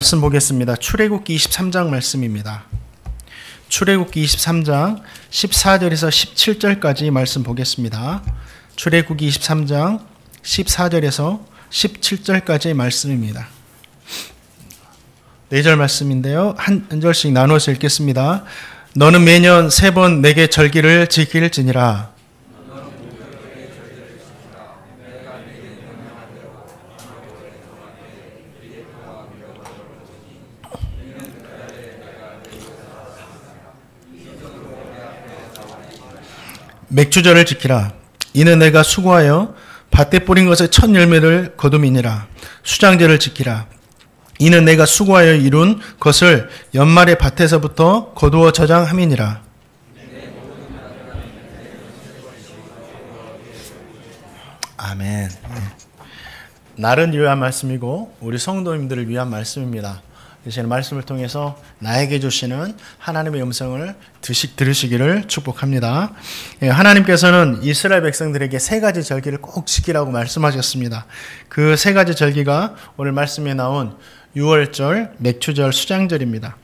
말씀 보겠습니다. 출애굽기 23장 말씀입니다. 출애굽기 23장 14절에서 17절까지 말씀 보겠습니다. 출애굽기 23장 14절에서 17절까지의 말씀입니다. 4절 말씀인데요. 한 절씩 나누어서 읽겠습니다. 너는 매년 3번 내게 절기를 지킬지니라. 맥주절을 지키라. 이는 내가 수고하여 밭에 뿌린 것의 첫 열매를 거둠이니라. 수장절을 지키라. 이는 내가 수고하여 이룬 것을 연말에 밭에서부터 거두어 저장함이니라. 아멘. 나를 위한 말씀이고 우리 성도님들을 위한 말씀입니다. 주시는 말씀을 통해서 나에게 주시는 하나님의 음성을 들으시기를 축복합니다. 하나님께서는 이스라엘 백성들에게 3가지 절기를 꼭 지키라고 말씀하셨습니다. 그 3가지 절기가 오늘 말씀에 나온 유월절, 맥추절, 수장절입니다.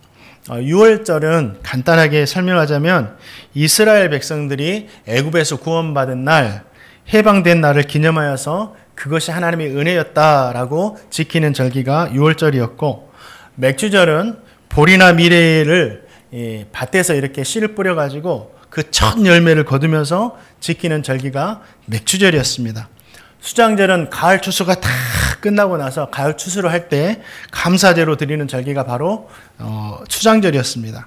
유월절은 간단하게 설명하자면 이스라엘 백성들이 애굽에서 구원받은 날, 해방된 날을 기념하여서 그것이 하나님의 은혜였다라고 지키는 절기가 유월절이었고, 맥주절은 보리나 미래를 밭에서 이렇게 씨를 뿌려가지고 그 첫 열매를 거두면서 지키는 절기가 맥주절이었습니다. 수장절은 가을 추수가 다 끝나고 나서 가을 추수를 할 때 감사제로 드리는 절기가 바로 수장절이었습니다.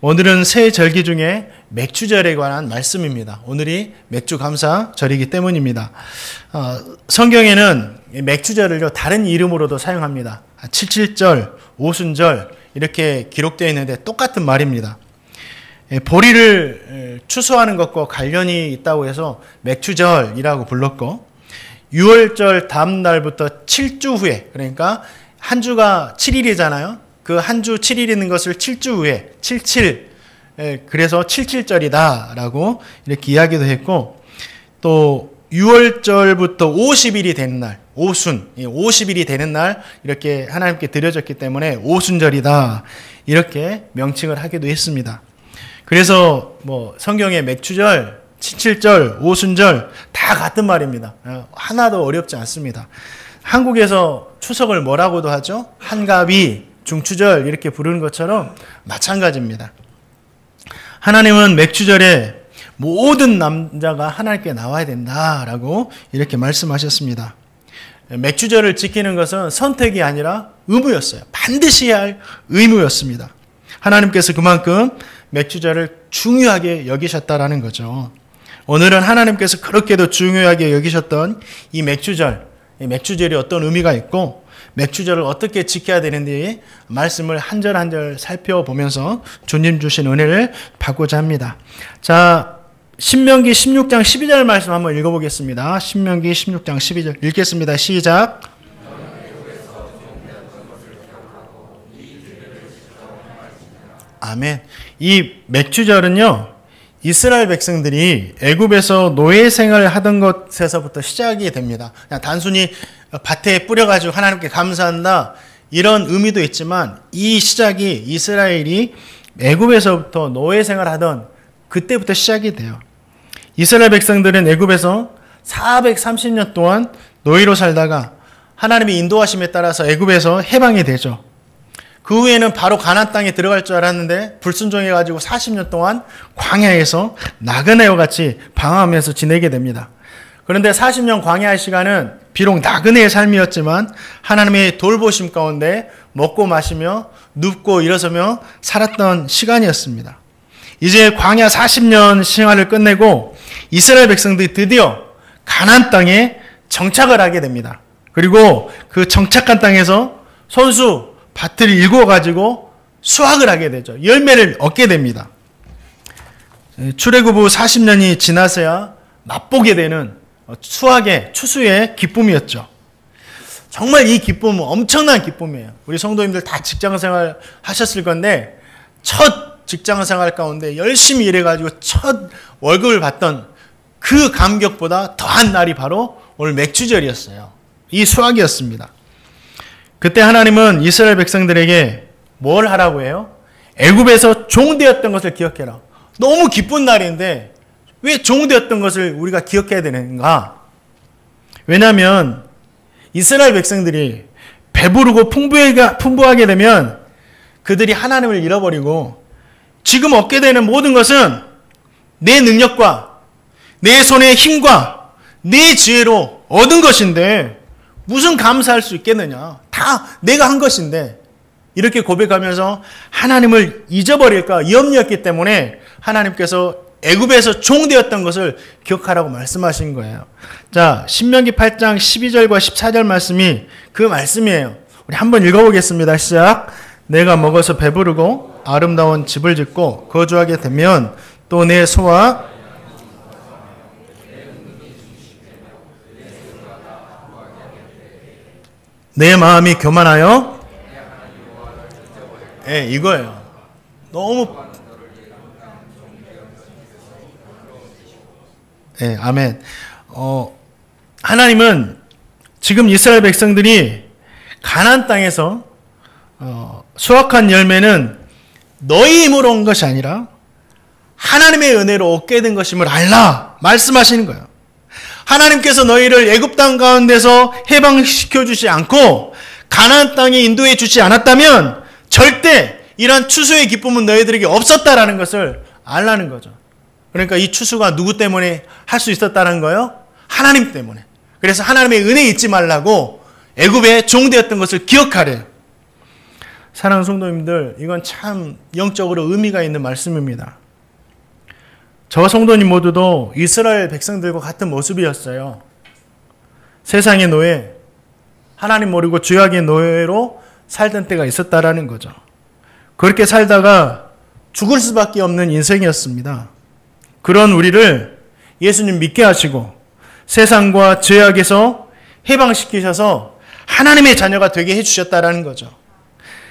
오늘은 세 절기 중에 맥주절에 관한 말씀입니다. 오늘이 맥주 감사절이기 때문입니다. 성경에는 맥주절을 다른 이름으로도 사용합니다. 칠칠절, 오순절 이렇게 기록되어 있는데 똑같은 말입니다. 보리를 추수하는 것과 관련이 있다고 해서 맥주절이라고 불렀고, 유월절 다음 날부터 7주 후에, 그러니까 한 주가 7일이잖아요. 그 한 주 7일 있는 것을 7주 후에 77, 그래서 77절이다라고 이렇게 이야기도 했고, 또 6월절부터 50일이 되는 날, 오순, 50일이 되는 날 이렇게 하나님께 드려졌기 때문에 오순절이다 이렇게 명칭을 하기도 했습니다. 그래서 성경의 맥추절, 칠칠절, 오순절 다 같은 말입니다. 하나도 어렵지 않습니다. 한국에서 추석을 뭐라고도 하죠? 한가위, 중추절 이렇게 부르는 것처럼 마찬가지입니다. 하나님은 맥추절에 모든 남자가 하나님께 나와야 된다라고 이렇게 말씀하셨습니다. 맥주절을 지키는 것은 선택이 아니라 의무였어요. 반드시 할 의무였습니다. 하나님께서 그만큼 맥주절을 중요하게 여기셨다라는 거죠. 오늘은 하나님께서 그렇게도 중요하게 여기셨던 이 맥주절, 이 맥주절이 어떤 의미가 있고 맥주절을 어떻게 지켜야 되는지 말씀을 한 절 한 절 살펴보면서 주님 주신 은혜를 받고자 합니다. 자, 신명기 16장 12절 말씀 한번 읽어보겠습니다. 신명기 16장 12절 읽겠습니다. 시작. 아멘. 이 맥주절은요, 이스라엘 백성들이 애굽에서 노예 생활을 하던 것에서부터 시작이 됩니다. 그냥 단순히 밭에 뿌려가지고 하나님께 감사한다 이런 의미도 있지만, 이 시작이 이스라엘이 애굽에서부터 노예 생활하던 그때부터 시작이 돼요. 이스라엘 백성들은 애굽에서 430년 동안 노예로 살다가 하나님의 인도하심에 따라서 애굽에서 해방이 되죠. 그 후에는 바로 가나안 땅에 들어갈 줄 알았는데 불순종해가지고 40년 동안 광야에서 나그네와 같이 방황하면서 지내게 됩니다. 그런데 40년 광야의 시간은 비록 나그네의 삶이었지만 하나님의 돌보심 가운데 먹고 마시며 눕고 일어서며 살았던 시간이었습니다. 이제 광야 40년 생활을 끝내고 이스라엘 백성들이 드디어 가나안 땅에 정착을 하게 됩니다. 그리고 그 정착한 땅에서 손수 밭을 일구어가지고 수확을 하게 되죠. 열매를 얻게 됩니다. 출애굽 후 40년이 지나서야 맛보게 되는 수확의 추수의 기쁨이었죠. 정말 이 기쁨은 엄청난 기쁨이에요. 우리 성도님들 다 직장생활 하셨을 건데 첫 직장생활 가운데 열심히 일해가지고 첫 월급을 받던 그 감격보다 더한 날이 바로 오늘 맥주절이었어요. 이 수확이었습니다. 그때 하나님은 이스라엘 백성들에게 뭘 하라고 해요? 애굽에서 종되었던 것을 기억해라. 너무 기쁜 날인데 왜 종되었던 것을 우리가 기억해야 되는가? 왜냐하면 이스라엘 백성들이 배부르고 풍부하게 되면 그들이 하나님을 잃어버리고 지금 얻게 되는 모든 것은 내 능력과 내 손의 힘과 내 지혜로 얻은 것인데 무슨 감사할 수 있겠느냐. 다 내가 한 것인데 이렇게 고백하면서 하나님을 잊어버릴까 염려했기 때문에 하나님께서 애굽에서 종되었던 것을 기억하라고 말씀하신 거예요. 자, 신명기 8장 12절과 14절 말씀이 그 말씀이에요. 우리 한번 읽어보겠습니다. 시작. 내가 먹어서 배부르고 아름다운 집을 짓고 거주하게 되면 또 내 소와 내 마음이 교만하여 이거예요. 너무 아멘. 하나님은 지금 이스라엘 백성들이 가나안 땅에서 수확한 열매는 너희 힘으로 온 것이 아니라 하나님의 은혜로 얻게 된 것임을 알라 말씀하시는 거예요. 하나님께서 너희를 애굽 땅 가운데서 해방시켜 주지 않고 가나안 땅에 인도해 주지 않았다면 절대 이러한 추수의 기쁨은 너희들에게 없었다라는 것을 알라는 거죠. 그러니까 이 추수가 누구 때문에 할 수 있었다는 거예요? 하나님 때문에. 그래서 하나님의 은혜 잊지 말라고 애굽에 종되었던 것을 기억하래요. 사랑하는 성도님들, 이건 참 영적으로 의미가 있는 말씀입니다. 저 성도님 모두도 이스라엘 백성들과 같은 모습이었어요. 세상의 노예, 하나님 모르고 죄악의 노예로 살던 때가 있었다라는 거죠. 그렇게 살다가 죽을 수밖에 없는 인생이었습니다. 그런 우리를 예수님 믿게 하시고 세상과 죄악에서 해방시키셔서 하나님의 자녀가 되게 해주셨다라는 거죠.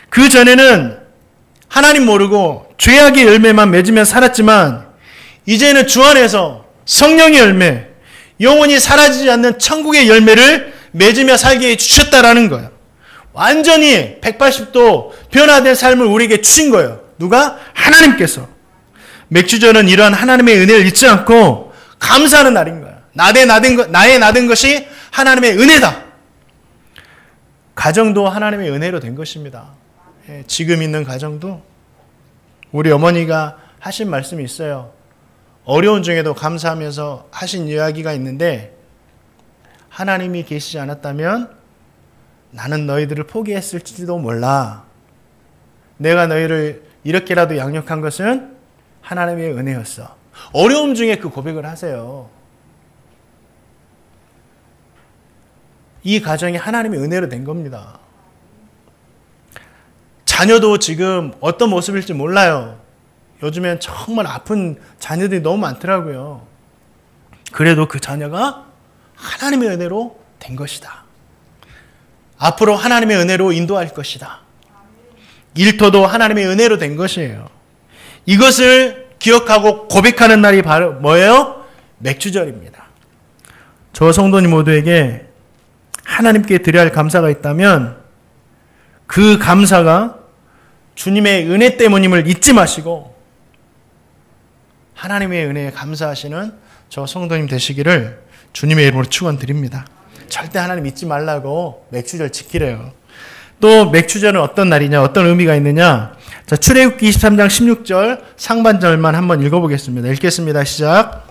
그 전에는 하나님 모르고 죄악의 열매만 맺으며 살았지만 이제는 주 안에서 성령의 열매, 영원히 사라지지 않는 천국의 열매를 맺으며 살게 해주셨다라는 거예요. 완전히 180도 변화된 삶을 우리에게 주신 거예요. 누가? 하나님께서. 맥주절은 이러한 하나님의 은혜를 잊지 않고 감사하는 날인 거예요. 나의 나된 것이 하나님의 은혜다. 가정도 하나님의 은혜로 된 것입니다. 지금 있는 가정도 우리 어머니가 하신 말씀이 있어요. 어려운 중에도 감사하면서 하신 이야기가 있는데 하나님이 계시지 않았다면 나는 너희들을 포기했을지도 몰라. 내가 너희를 이렇게라도 양육한 것은 하나님의 은혜였어. 어려움 중에 그 고백을 하세요. 이 가정이 하나님의 은혜로 된 겁니다. 자녀도 지금 어떤 모습일지 몰라요. 요즘엔 정말 아픈 자녀들이 너무 많더라고요. 그래도 그 자녀가 하나님의 은혜로 된 것이다. 앞으로 하나님의 은혜로 인도할 것이다. 일터도 하나님의 은혜로 된 것이에요. 이것을 기억하고 고백하는 날이 바로 뭐예요? 맥주절입니다. 저 성도님 모두에게 하나님께 드려야 할 감사가 있다면 그 감사가 주님의 은혜 때문임을 잊지 마시고 하나님의 은혜에 감사하시는 저 성도님 되시기를 주님의 이름으로 축원드립니다. 절대 하나님 잊지 말라고 맥주절 지키래요. 또 맥주절은 어떤 날이냐, 어떤 의미가 있느냐. 자, 출애굽기 23장 16절 상반절만 한번 읽어보겠습니다. 읽겠습니다. 시작.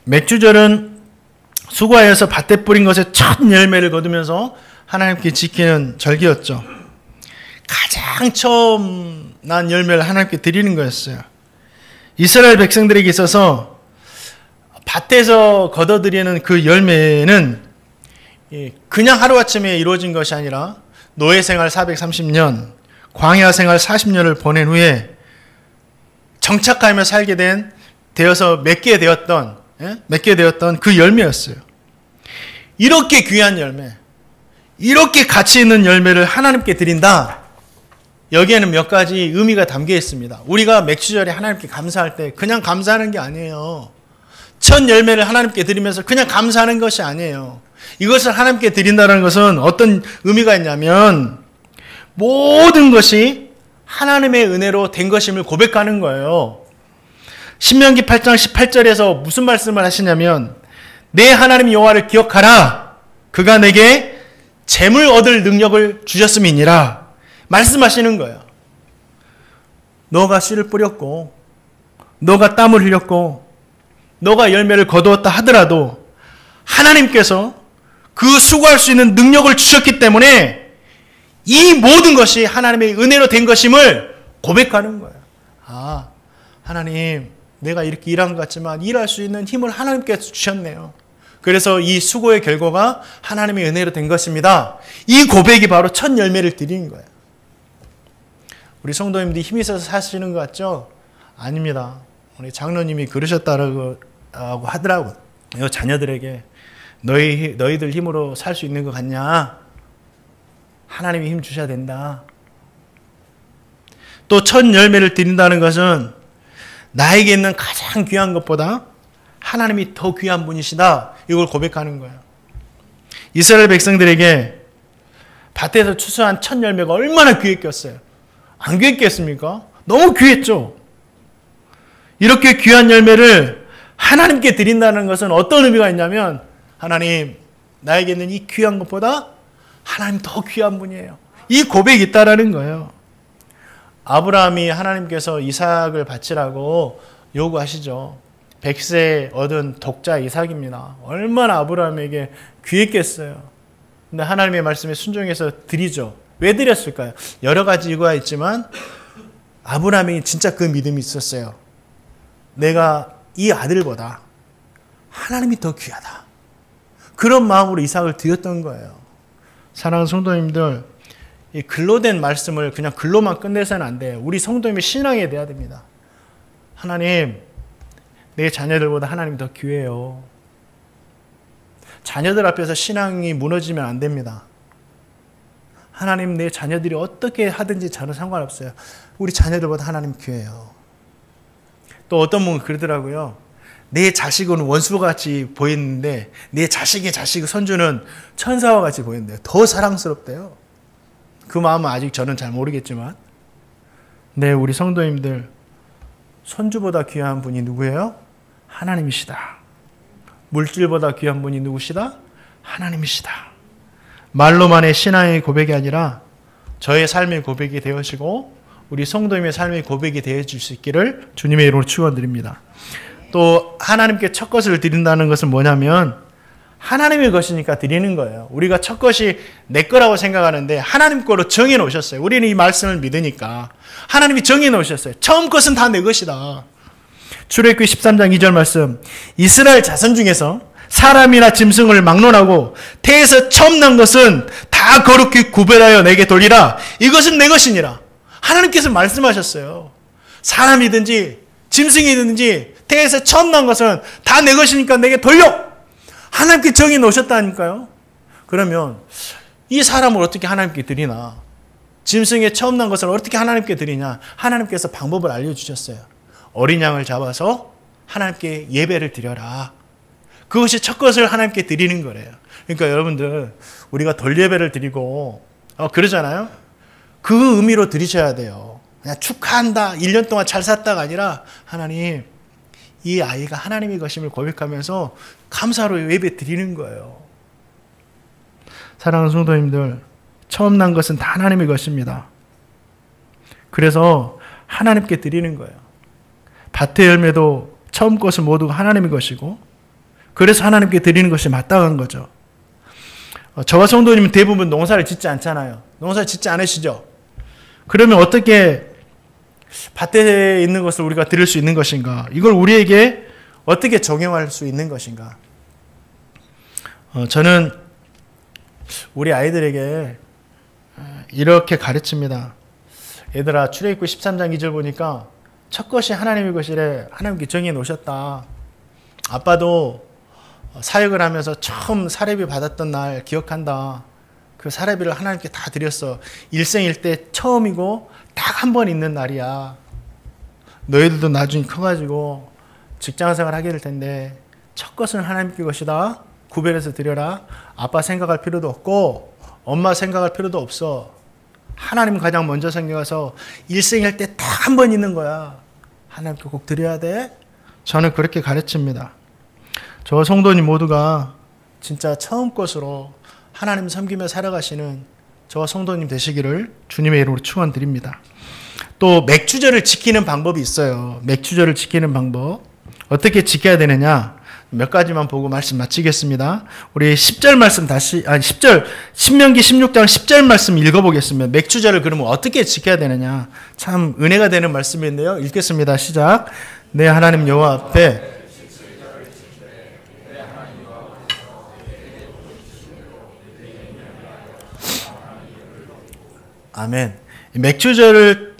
맥주절은 수고하여서 밭에 뿌린 것에 첫 열매를 거두면서 하나님께 지키는 절기였죠. 가장 처음 난 열매를 하나님께 드리는 거였어요. 이스라엘 백성들에게 있어서 밭에서 거둬들이는 그 열매는 그냥 하루아침에 이루어진 것이 아니라 노예 생활 430년, 광야 생활 40년을 보낸 후에 정착하며 살게 되어서 맺게 되었던 그 열매였어요. 이렇게 귀한 열매, 이렇게 가치 있는 열매를 하나님께 드린다. 여기에는 몇 가지 의미가 담겨 있습니다. 우리가 맥주절에 하나님께 감사할 때 그냥 감사하는 게 아니에요. 첫 열매를 하나님께 드리면서 그냥 감사하는 것이 아니에요. 이것을 하나님께 드린다는 것은 어떤 의미가 있냐면 모든 것이 하나님의 은혜로 된 것임을 고백하는 거예요. 신명기 8장 18절에서 무슨 말씀을 하시냐면 내 하나님 여호와를 기억하라. 그가 내게 재물 얻을 능력을 주셨음이니라. 말씀하시는 거예요. 너가 씨를 뿌렸고 너가 땀을 흘렸고 너가 열매를 거두었다 하더라도 하나님께서 그 수고할 수 있는 능력을 주셨기 때문에 이 모든 것이 하나님의 은혜로 된 것임을 고백하는 거예요. 아, 하나님, 내가 이렇게 일한 것 같지만 일할 수 있는 힘을 하나님께서 주셨네요. 그래서 이 수고의 결과가 하나님의 은혜로 된 것입니다. 이 고백이 바로 첫 열매를 드리는 거예요. 우리 성도님들이 힘이 있어서 사시는 것 같죠? 아닙니다. 우리 장로님이 그러셨다고 하더라고요. 자녀들에게 너희들 힘으로 살 수 있는 것 같냐? 하나님이 힘 주셔야 된다. 또 첫 열매를 드린다는 것은 나에게 있는 가장 귀한 것보다 하나님이 더 귀한 분이시다. 이걸 고백하는 거예요. 이스라엘 백성들에게 밭에서 추수한 첫 열매가 얼마나 귀했겠어요? 안 귀했겠습니까? 너무 귀했죠. 이렇게 귀한 열매를 하나님께 드린다는 것은 어떤 의미가 있냐면 하나님, 나에게 있는 이 귀한 것보다 하나님 더 귀한 분이에요. 이 고백이 있다라는 거예요. 아브라함이 하나님께서 이삭을 바치라고 요구하시죠. 100세 얻은 독자 이삭입니다. 얼마나 아브라함에게 귀했겠어요. 근데 하나님의 말씀에 순종해서 드리죠. 왜 드렸을까요? 여러 가지 이유가 있지만 아브라함이 진짜 그 믿음이 있었어요. 내가 이 아들보다 하나님이 더 귀하다. 그런 마음으로 이삭을 드렸던 거예요. 사랑하는 성도님들, 이 글로 된 말씀을 그냥 글로만 끝내서는 안 돼요. 우리 성도님의 신앙에 돼야 됩니다. 하나님, 내 자녀들보다 하나님이 더 귀해요. 자녀들 앞에서 신앙이 무너지면 안 됩니다. 하나님, 내 자녀들이 어떻게 하든지 저는 상관없어요. 우리 자녀들보다 하나님 귀해요. 또 어떤 분은 그러더라고요. 내 자식은 원수와 같이 보이는데 내 자식의 자식 손주는 천사와 같이 보이는데요. 더 사랑스럽대요. 그 마음은 아직 저는 잘 모르겠지만, 네, 우리 성도님들, 손주보다 귀한 분이 누구예요? 하나님이시다. 물질보다 귀한 분이 누구시다? 하나님이시다. 말로만의 신앙의 고백이 아니라 저의 삶의 고백이 되어지고 우리 성도님의 삶의 고백이 되어질 수 있기를 주님의 이름으로 축원드립니다. 또 하나님께 첫 것을 드린다는 것은 뭐냐면 하나님의 것이니까 드리는 거예요. 우리가 첫 것이 내 거라고 생각하는데 하나님 거로 정해 놓으셨어요. 우리는 이 말씀을 믿으니까 하나님이 정해 놓으셨어요. 처음 것은 다 내 것이다. 출애굽기 13장 2절 말씀, 이스라엘 자손 중에서 사람이나 짐승을 막론하고 태에서 처음 난 것은 다 거룩히 구별하여 내게 돌리라. 이것은 내 것이니라. 하나님께서 말씀하셨어요. 사람이든지 짐승이든지 태에서 처음 난 것은 다 내 것이니까 내게 돌려. 하나님께 정해 놓으셨다니까요. 그러면 이 사람을 어떻게 하나님께 드리나? 짐승에 처음 난 것을 어떻게 하나님께 드리냐? 하나님께서 방법을 알려주셨어요. 어린 양을 잡아서 하나님께 예배를 드려라. 그것이 첫 것을 하나님께 드리는 거래요. 그러니까 여러분들, 우리가 돌 예배를 드리고 그러잖아요. 그 의미로 드리셔야 돼요. 그냥 축하한다, 1년 동안 잘 샀다가 아니라 하나님, 이 아이가 하나님의 것임을 고백하면서 감사로 예배 드리는 거예요. 사랑하는 성도님들, 처음 난 것은 다 하나님의 것입니다. 그래서 하나님께 드리는 거예요. 밭의 열매도 처음 것은 모두 하나님의 것이고, 그래서 하나님께 드리는 것이 마땅한 거죠. 저와 성도님은 대부분 농사를 짓지 않잖아요. 농사를 짓지 않으시죠? 그러면 어떻게 밭에 있는 것을 우리가 드릴 수 있는 것인가? 이걸 우리에게 어떻게 적용할 수 있는 것인가? 저는 우리 아이들에게 이렇게 가르칩니다. 얘들아, 출애굽기 13장 2절 보니까 첫 것이 하나님의 것이래. 하나님께 정해 놓으셨다. 아빠도 사역을 하면서 처음 사례비 받았던 날 기억한다. 그 사례비를 하나님께 다 드렸어. 일생일 때 처음이고 딱 한 번 있는 날이야. 너희들도 나중에 커가지고 직장생활 하게 될 텐데 첫 것은 하나님께 것이다. 구별해서 드려라. 아빠 생각할 필요도 없고 엄마 생각할 필요도 없어. 하나님 가장 먼저 생각해서 일생일 때 딱 한 번 있는 거야. 하나님께 꼭 드려야 돼. 저는 그렇게 가르칩니다. 저 성도님 모두가 진짜 처음 것으로 하나님 섬기며 살아가시는 저 성도님 되시기를 주님의 이름으로 축원드립니다. 또 맥주절을 지키는 방법이 있어요. 맥주절을 지키는 방법. 어떻게 지켜야 되느냐? 몇 가지만 보고 말씀 마치겠습니다. 우리 10절 말씀 신명기 16장 10절 말씀 읽어보겠습니다. 맥주절을 그러면 어떻게 지켜야 되느냐? 참 은혜가 되는 말씀인데요. 읽겠습니다. 시작. 내 하나님 여호와 앞에 아멘. 맥주절을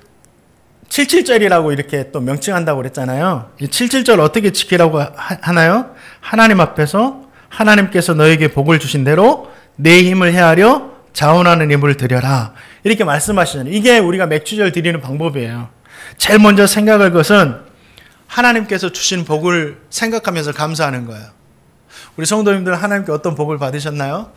77절이라고 이렇게 또 명칭한다고 그랬잖아요. 이 77절 어떻게 지키라고 하나요? 하나님 앞에서 하나님께서 너에게 복을 주신 대로 내 힘을 헤아려 자원하는 힘을 드려라. 이렇게 말씀하시잖아요. 이게 우리가 맥주절 드리는 방법이에요. 제일 먼저 생각할 것은 하나님께서 주신 복을 생각하면서 감사하는 거예요. 우리 성도님들 하나님께 어떤 복을 받으셨나요?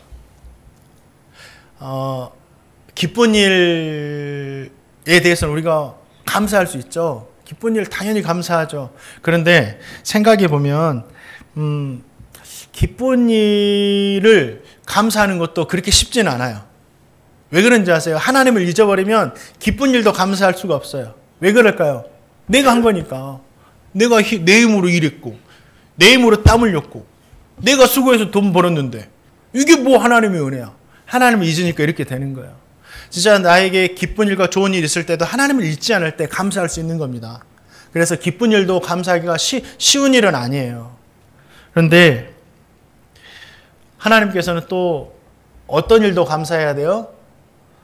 기쁜 일에 대해서는 우리가 감사할 수 있죠. 기쁜 일 당연히 감사하죠. 그런데 생각해 보면 기쁜 일을 감사하는 것도 그렇게 쉽지는 않아요. 왜 그런지 아세요? 하나님을 잊어버리면 기쁜 일도 감사할 수가 없어요. 왜 그럴까요? 내가 한 거니까. 내가 내 힘으로 일했고 내 힘으로 땀 흘렸고 내가 수고해서 돈 벌었는데 이게 뭐 하나님의 은혜야. 하나님을 잊으니까 이렇게 되는 거예요. 진짜 나에게 기쁜 일과 좋은 일 있을 때도 하나님을 잊지 않을 때 감사할 수 있는 겁니다. 그래서 기쁜 일도 감사하기가 쉬운 일은 아니에요. 그런데 하나님께서는 또 어떤 일도 감사해야 돼요?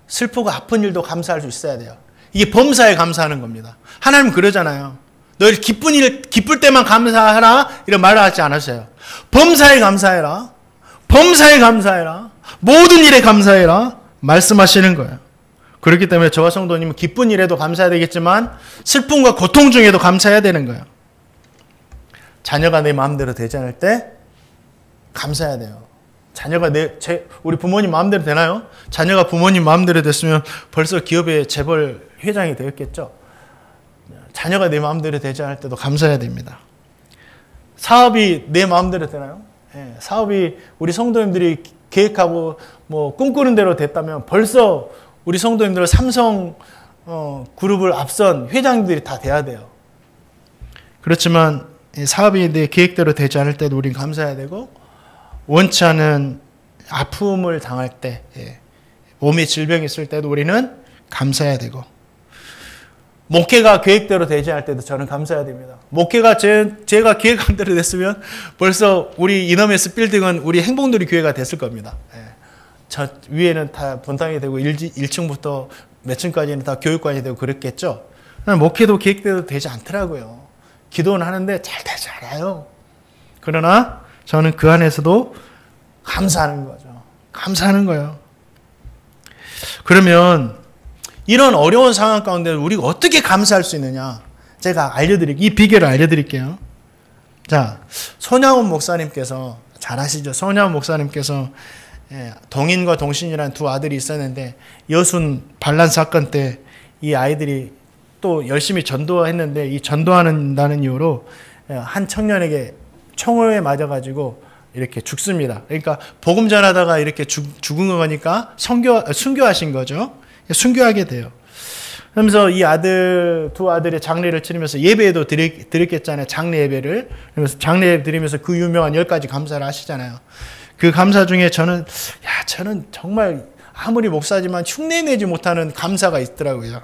슬프고 아픈 일도 감사할 수 있어야 돼요. 이게 범사에 감사하는 겁니다. 하나님 그러잖아요. 너희 기쁠 때만 감사하라 이런 말을 하지 않으세요. 범사에 감사해라. 범사에 감사해라. 모든 일에 감사해라. 말씀하시는 거예요. 그렇기 때문에 저와 성도님은 기쁜 일에도 감사해야 되겠지만 슬픔과 고통 중에도 감사해야 되는 거예요. 자녀가 내 마음대로 되지 않을 때 감사해야 돼요. 자녀가 우리 부모님 마음대로 되나요? 자녀가 부모님 마음대로 됐으면 벌써 기업의 재벌 회장이 되었겠죠. 자녀가 내 마음대로 되지 않을 때도 감사해야 됩니다. 사업이 내 마음대로 되나요? 네, 사업이 우리 성도님들이 계획하고 뭐 꿈꾸는 대로 됐다면 벌써 우리 성도님들 삼성 그룹을 앞선 회장들이 다 돼야 돼요. 그렇지만 사업이 내 계획대로 되지 않을 때도 우리는 감사해야 되고 원치 않은 아픔을 당할 때 몸에 질병이 있을 때도 우리는 감사해야 되고 목회가 계획대로 되지 않을 때도 저는 감사해야 됩니다. 목회가 제가 계획한 대로 됐으면 벌써 우리 이너메스 빌딩은 우리 행복누리 교회가 됐을 겁니다. 저 위에는 다 본당이 되고 1층부터 몇 층까지는 다 교육관이 되고 그랬겠죠. 목회도 계획대로 되지 않더라고요. 기도는 하는데 잘 되지 않아요. 그러나 저는 그 안에서도 감사하는 거죠. 감사하는 거예요. 그러면 이런 어려운 상황 가운데 우리가 어떻게 감사할 수 있느냐? 제가 이 비결을 알려드릴게요. 자, 손양훈 목사님께서 잘 아시죠? 손양훈 목사님께서 동인과 동신이라는 두 아들이 있었는데 여순 반란 사건 때 이 아이들이 또 열심히 전도했는데 이 전도한다는 이유로 한 청년에게 총에 맞아가지고 이렇게 죽습니다. 그러니까 복음 전하다가 이렇게 죽은 거니까 순교하신 거죠. 순교하게 돼요. 그러면서 이 두 아들의 장례를 치르면서 예배도 드렸겠잖아요. 장례 예배를. 그러면서 장례 예배 드리면서 그 유명한 10가지 감사를 하시잖아요. 그 감사 중에 저는 정말 아무리 목사지만 흉내내지 못하는 감사가 있더라고요.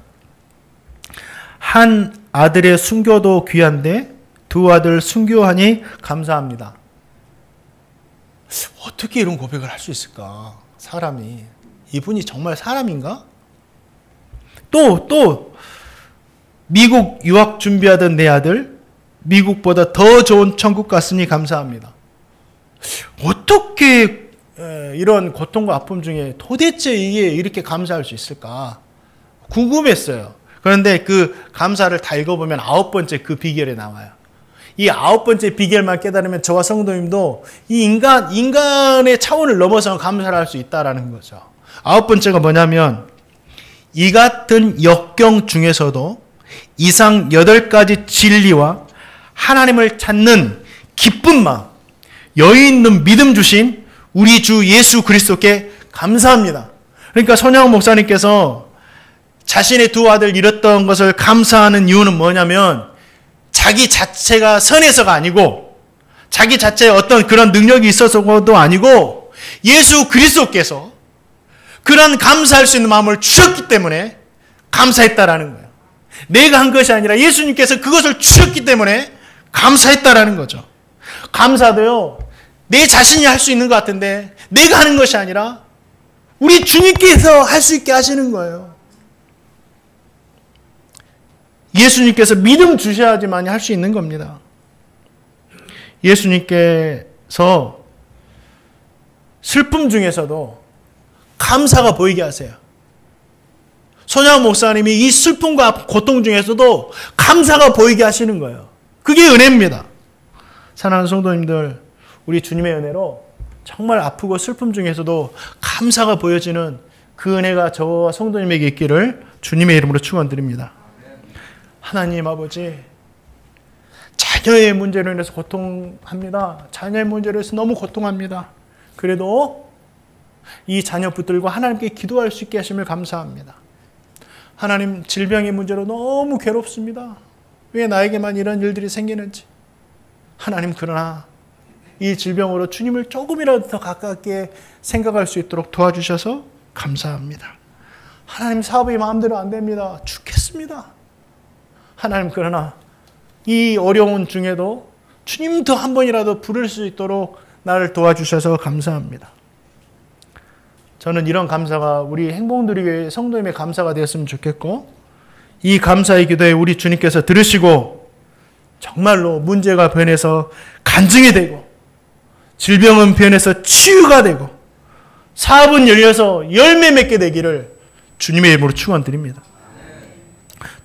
한 아들의 순교도 귀한데 두 아들 순교하니 감사합니다. 어떻게 이런 고백을 할 수 있을까? 사람이. 이분이 정말 사람인가? 또 미국 유학 준비하던 내 아들 미국보다 더 좋은 천국 갔으니 감사합니다. 어떻게 이런 고통과 아픔 중에 도대체 이게 이렇게 감사할 수 있을까? 궁금했어요. 그런데 그 감사를 다 읽어보면 9번째 그 비결에 나와요. 이 9번째 비결만 깨달으면 저와 성도님도 이 인간의 차원을 넘어서 감사를 할 수 있다라는 거죠. 9번째가 뭐냐면 이 같은 역경 중에서도 이상 8가지 진리와 하나님을 찾는 기쁜 마음, 여유 있는 믿음 주신 우리 주 예수 그리스도께 감사합니다. 그러니까 손양원 목사님께서 자신의 두 아들 잃었던 것을 감사하는 이유는 뭐냐면 자기 자체가 선해서가 아니고 자기 자체에 어떤 그런 능력이 있어서도 아니고 예수 그리스도께서 그런 감사할 수 있는 마음을 주셨기 때문에 감사했다라는 거예요. 내가 한 것이 아니라 예수님께서 그것을 주셨기 때문에 감사했다라는 거죠. 감사도요, 내 자신이 할 수 있는 것 같은데 내가 하는 것이 아니라 우리 주님께서 할 수 있게 하시는 거예요. 예수님께서 믿음 주셔야지만 할 수 있는 겁니다. 예수님께서 슬픔 중에서도 감사가 보이게 하세요. 손양원 목사님이 이 슬픔과 고통 중에서도 감사가 보이게 하시는 거예요. 그게 은혜입니다. 사랑하는 성도님들, 우리 주님의 은혜로 정말 아프고 슬픔 중에서도 감사가 보여지는 그 은혜가 저와 성도님에게 있기를 주님의 이름으로 축원드립니다. 하나님 아버지, 자녀의 문제로 인해서 고통합니다. 자녀의 문제로 인해서 너무 고통합니다. 그래도 이 자녀 붙들고 하나님께 기도할 수 있게 하심을 감사합니다. 하나님, 질병의 문제로 너무 괴롭습니다. 왜 나에게만 이런 일들이 생기는지. 하나님, 그러나 이 질병으로 주님을 조금이라도 더 가깝게 생각할 수 있도록 도와주셔서 감사합니다. 하나님, 사업이 마음대로 안 됩니다. 죽겠습니다. 하나님, 그러나 이 어려운 중에도 주님 더 한 번이라도 부를 수 있도록 나를 도와주셔서 감사합니다. 저는 이런 감사가 우리 행복누리교회 성도님의 감사가 되었으면 좋겠고, 이 감사의 기도에 우리 주님께서 들으시고 정말로 문제가 변해서 간증이 되고, 질병은 변해서 치유가 되고, 사업은 열려서 열매 맺게 되기를 주님의 이름으로 축원드립니다.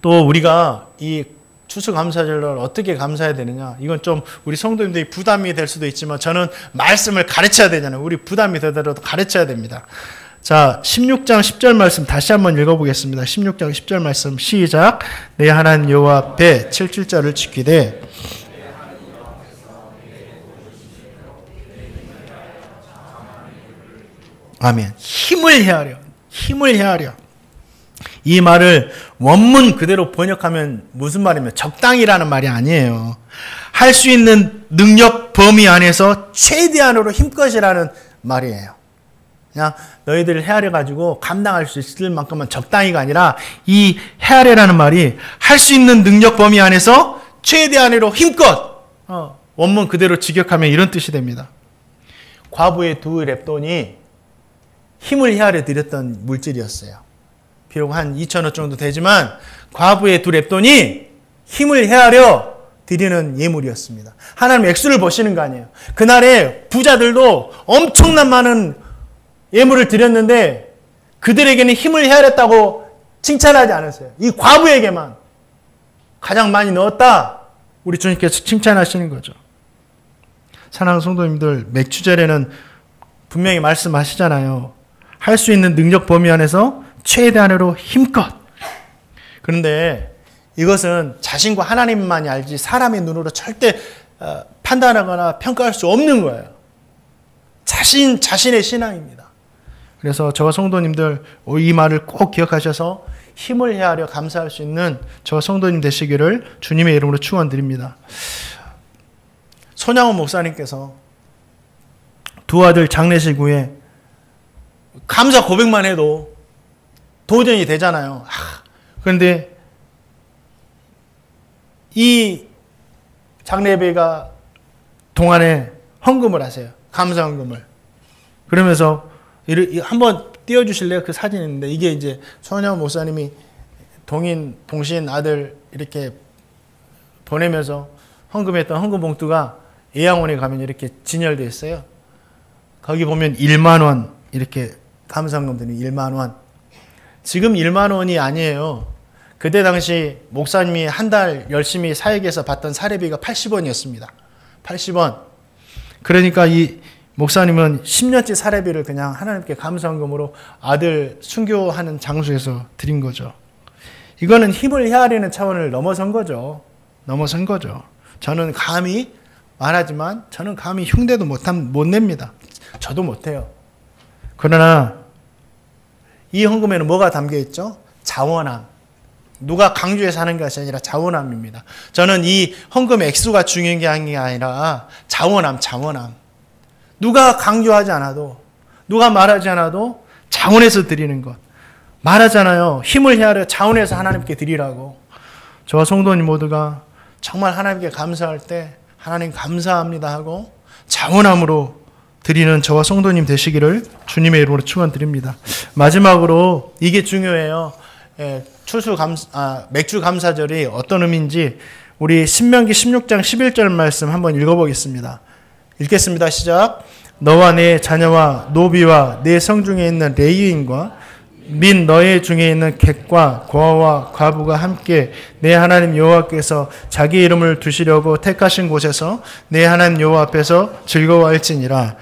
또 우리가 이 추수감사절을 어떻게 감사해야 되느냐, 이건 좀 우리 성도님들이 부담이 될 수도 있지만 저는 말씀을 가르쳐야 되잖아요. 우리 부담이 되더라도 가르쳐야 됩니다. 자, 16장 10절 말씀 다시 한번 읽어보겠습니다. 16장 10절 말씀 시작. 내 하나님 여호와 앞에 7질자를 지키되 아멘. 힘을 헤아려. 힘을 헤아려. 이 말을 원문 그대로 번역하면 무슨 말이면 적당이라는 말이 아니에요. 할 수 있는 능력 범위 안에서 최대한으로 힘껏이라는 말이에요. 그냥 너희들 헤아려가지고 감당할 수 있을 만큼만 적당히가 아니라 이 헤아려라는 말이 할 수 있는 능력 범위 안에서 최대한으로 힘껏, 원문 그대로 직역하면 이런 뜻이 됩니다. 과부의 두 랩돈이 힘을 헤아려 드렸던 물질이었어요. 비록 한 2,000원 정도 되지만 과부의 두 랩돈이 힘을 헤아려 드리는 예물이었습니다. 하나님 액수를 보시는 거 아니에요. 그날에 부자들도 엄청난 많은 예물을 드렸는데 그들에게는 힘을 헤아렸다고 칭찬하지 않았어요. 이 과부에게만 가장 많이 넣었다, 우리 주님께서 칭찬하시는 거죠. 사랑하는 성도님들, 맥주절에는 분명히 말씀하시잖아요. 할 수 있는 능력 범위 안에서 최대한으로 힘껏. 그런데 이것은 자신과 하나님만이 알지 사람의 눈으로 절대 판단하거나 평가할 수 없는 거예요. 자신의 신앙입니다. 그래서 저와 성도님들 이 말을 꼭 기억하셔서 힘을 헤아려 감사할 수 있는 저와 성도님 되시기를 주님의 이름으로 축원드립니다. 손양원 목사님께서 두 아들 장례식 후에 감사 고백만 해도 도전이 되잖아요. 그런데 이 장례배가 동안에 헌금을 하세요. 감사 헌금을. 그러면서 한번 띄워주실래요? 그 사진인데 이게 이제 손양원 목사님이 동신 아들 이렇게 보내면서 헌금했던 헌금 봉투가 예양원에 가면 이렇게 진열되어 있어요. 거기 보면 1만 원 이렇게 감사 헌금 드리는 1만 원. 지금 1만 원이 아니에요. 그때 당시 목사님이 한 달 열심히 사역해서 받던 사례비가 80원이었습니다. 80원. 그러니까 이 목사님은 10년째 사례비를 그냥 하나님께 감사헌금으로 아들 순교하는 장소에서 드린 거죠. 이거는 힘을 헤아리는 차원을 넘어선 거죠. 넘어선 거죠. 저는 감히 말하지만 저는 감히 흉내도 못 냅니다. 저도 못해요. 그러나 이 헌금에는 뭐가 담겨 있죠? 자원함. 누가 강조해서 하는 것이 아니라 자원함입니다. 저는 이 헌금의 액수가 중요한 게 아니라 자원함. 누가 강조하지 않아도, 누가 말하지 않아도 자원해서 드리는 것. 말하잖아요. 힘을 헤아려 자원해서 하나님께 드리라고. 저와 성도님 모두가 정말 하나님께 감사할 때 하나님 감사합니다 하고 자원함으로 드리는 저와 성도님 되시기를 주님의 이름으로 축원드립니다. 마지막으로 이게 중요해요. 맥주 감사절이 어떤 의미인지 우리 신명기 16장 11절 말씀 한번 읽어보겠습니다. 읽겠습니다. 시작. 너와 내 자녀와 노비와 내 성중에 있는 레위인과 및 너의 중에 있는 객과 고아와 과부가 함께 내 하나님 여호와께서 자기 이름을 두시려고 택하신 곳에서 내 하나님 여호와 앞에서 즐거워할지니라.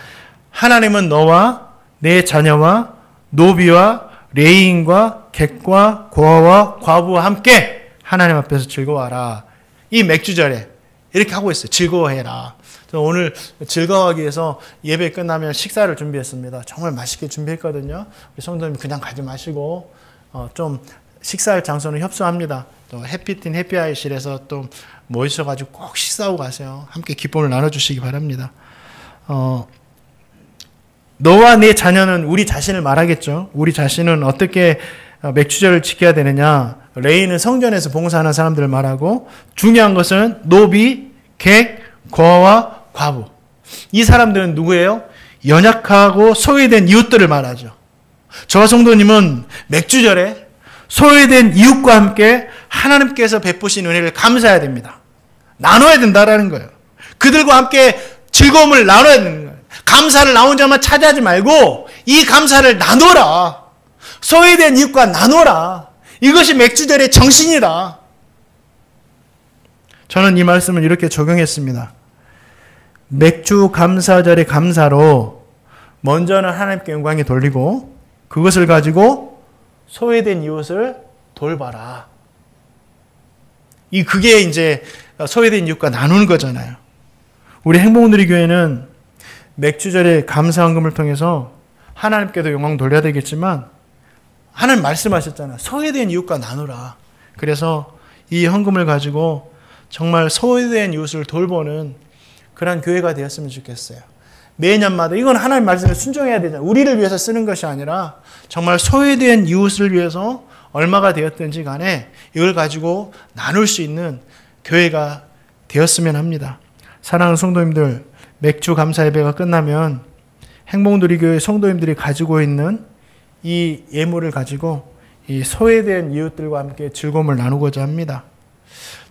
하나님은 너와 내 자녀와 노비와 레위인과 객과 고아와 과부와 함께 하나님 앞에서 즐거워하라. 이 맥주절에 이렇게 하고 있어요. 즐거워해라. 오늘 즐거워하기 위해서 예배 끝나면 식사를 준비했습니다. 정말 맛있게 준비했거든요. 우리 성도님 그냥 가지 마시고 좀 식사할 장소는 협소합니다. 또 해피틴 해피아이실에서 또 모이셔가지고 꼭 식사하고 가세요. 함께 기쁨을 나눠주시기 바랍니다. 너와 네 자녀는 우리 자신을 말하겠죠. 우리 자신은 어떻게 맥주절을 지켜야 되느냐. 레이는 성전에서 봉사하는 사람들을 말하고 중요한 것은 노비, 객, 고아와 과부. 이 사람들은 누구예요? 연약하고 소외된 이웃들을 말하죠. 저와 성도님은 맥주절에 소외된 이웃과 함께 하나님께서 베푸신 은혜를 감사해야 됩니다. 나눠야 된다라는 거예요. 그들과 함께 즐거움을 나눠야 되는 거예요. 감사를 나 혼자만 차지하지 말고 이 감사를 나눠라. 소외된 이웃과 나눠라. 이것이 맥주절의 정신이다. 저는 이 말씀을 이렇게 적용했습니다. 맥주 감사절의 감사로 먼저는 하나님께 영광이 돌리고 그것을 가지고 소외된 이웃을 돌봐라. 그게 이제 소외된 이웃과 나누는 거잖아요. 우리 행복누리 교회는 맥주절의 감사헌금을 통해서 하나님께도 영광 돌려야 되겠지만 하나님 말씀하셨잖아요. 소외된 이웃과 나누라. 그래서 이 헌금을 가지고 정말 소외된 이웃을 돌보는 그런 교회가 되었으면 좋겠어요. 매년마다 이건 하나님 말씀을 순종해야 되잖아요. 우리를 위해서 쓰는 것이 아니라 정말 소외된 이웃을 위해서 얼마가 되었든지 간에 이걸 가지고 나눌 수 있는 교회가 되었으면 합니다. 사랑하는 성도님들, 맥주 감사 예배가 끝나면 행복누리 교회 성도님들이 가지고 있는 이 예물을 가지고 이 소외된 이웃들과 함께 즐거움을 나누고자 합니다.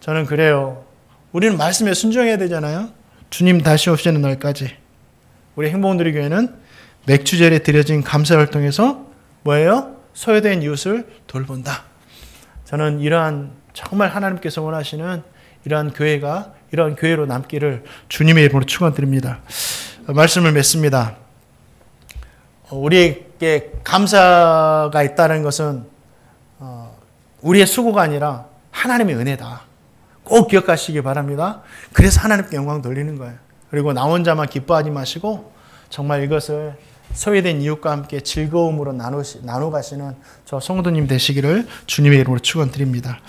저는 그래요. 우리는 말씀에 순종해야 되잖아요. 주님 다시 오시는 날까지 우리 행복누리 교회는 맥주절에 드려진 감사를 통해서 뭐예요? 소외된 이웃을 돌본다. 저는 이러한 정말 하나님께서 원하시는 이러한 교회가 이러한 교회로 남기를 주님의 이름으로 축원드립니다. 말씀을 맺습니다. 우리에게 감사가 있다는 것은 우리의 수고가 아니라 하나님의 은혜다. 꼭 기억하시기 바랍니다. 그래서 하나님께 영광 돌리는 거예요. 그리고 나 혼자만 기뻐하지 마시고 정말 이것을 소외된 이웃과 함께 즐거움으로 나눠 가시는 저 성도님 되시기를 주님의 이름으로 축원드립니다.